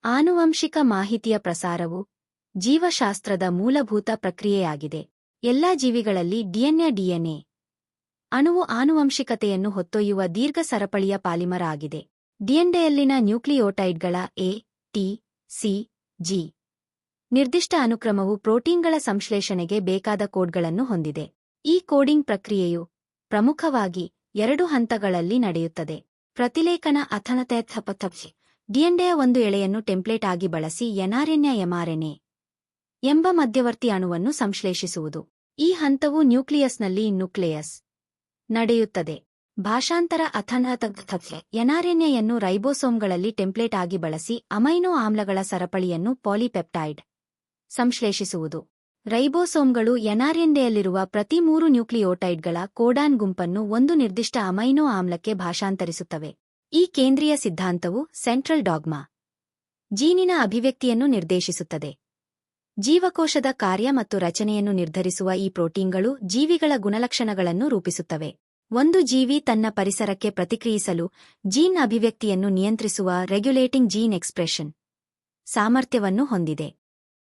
ಆನುವಂಶಿಕ ಮಾಹಿತಿಯ ಪ್ರಸಾರವು ಜೀವಶಾಸ್ತ್ರದ ಮೂಲಭೂತ ಪ್ರಕ್ರಿಯೆಯಾಗಿದೆ. ಎಲ್ಲಾ ಜೀವಿಗಳಲ್ಲಿ ಡಿಎನ್ಎ ಅಣುವು ಆನುವಂಶಿಕತೆಯನ್ನು ಹೊತ್ತೊಯ್ಯುವ ದೀರ್ಘ ಸರಪಳಿಯ ಪಾಲಿಮರ್ ಆಗಿದೆ. ಡಿಎನ್ಎಯಲ್ಲಿನ ನ್ಯೂಕ್ಲಿಯೋಟೈಡ್ಗಳ ಎ, ಟಿ, ಸಿ, ಜಿ ನಿರ್ದಿಷ್ಟ ಅನುಕ್ರಮವು ಪ್ರೋಟೀನ್ಗಳ ಸಂಶ್ಲೇಷಣೆಗೆ ಬೇಕಾದ ಕೋಡ್ಗಳನ್ನು ಹೊಂದಿದೆ. ಈ ಕೋಡಿಂಗ್ ಪ್ರಕ್ರಿಯೆಯು ಪ್ರಮುಖವಾಗಿ 2 ಹಂತಗಳಲ್ಲಿ ನಡೆಯುತ್ತದೆ. ಪ್ರತಿಲೇಖನ ಡಿಎನ್ಎಯ ಒಂದು ಎಳೆಯನ್ನು ಟೆಂಪ್ಲೇಟ್ ಆಗಿ ಬಳಸಿ ಎನ್ಆರ್ಎನ್ಎ ಎಂಬ ಮಧ್ಯವರ್ತಿ ಅಣುವನ್ನು ಸಂಶ್ಲೇಷಿಸುವುದು. ಈ ಹಂತವು ನ್ಯೂಕ್ಲಿಯಸ್ನಲ್ಲಿ ನಡೆಯುತ್ತದೆ. ಭಾಷಾಂತರ ಎನ್ಆರ್ಎನ್ಎಯನ್ನು ರೈಬೋಸೋಮ್ಗಳಲ್ಲಿ ಟೆಂಪ್ಲೇಟ್ ಆಗಿ ಬಳಸಿ ಅಮೈನೋ ಆಮ್ಲಗಳ ಸರಪಳಿಯನ್ನು ಪಾಲಿಪೆಪ್ಟೈಡ್ ಸಂಶ್ಲೇಷಿಸುವುದು. ರೈಬೋಸೋಮ್ಗಳು ಎನ್ಆರ್ಎನ್ಎಯಲ್ಲಿರುವ ಪ್ರತಿ 3 ನ್ಯೂಕ್ಲಿಯೋಟೈಡ್ಗಳ ಕೋಡಾನ್ ಗುಂಪನ್ನು ಒಂದು ನಿರ್ದಿಷ್ಟ ಅಮೈನೋ ಆಮ್ಲಕ್ಕೆ ಭಾಷಾಂತರಿಸುತ್ತವೆ. ಈ ಕೇಂದ್ರೀಯ ಸಿದ್ಧಾಂತವು ಸೆಂಟ್ರಲ್ ಡಾಗ್ಮಾ ಜೀನಿನ ಅಭಿವ್ಯಕ್ತಿಯನ್ನು ನಿರ್ದೇಶಿಸುತ್ತದೆ. ಜೀವಕೋಶದ ಕಾರ್ಯ ಮತ್ತು ರಚನೆಯನ್ನು ನಿರ್ಧರಿಸುವ ಈ ಪ್ರೋಟೀನ್ಗಳು ಜೀವಿಗಳ ಗುಣಲಕ್ಷಣಗಳನ್ನು ರೂಪಿಸುತ್ತವೆ. ಒಂದು ಜೀವಿ ತನ್ನ ಪರಿಸರಕ್ಕೆ ಪ್ರತಿಕ್ರಿಯಿಸಲು ಜೀನ್ ಅಭಿವ್ಯಕ್ತಿಯನ್ನು ನಿಯಂತ್ರಿಸುವ ರೆಗ್ಯುಲೇಟಿಂಗ್ ಜೀನ್ ಎಕ್ಸ್ಪ್ರೆಷನ್ ಸಾಮರ್ಥ್ಯವನ್ನು ಹೊಂದಿದೆ.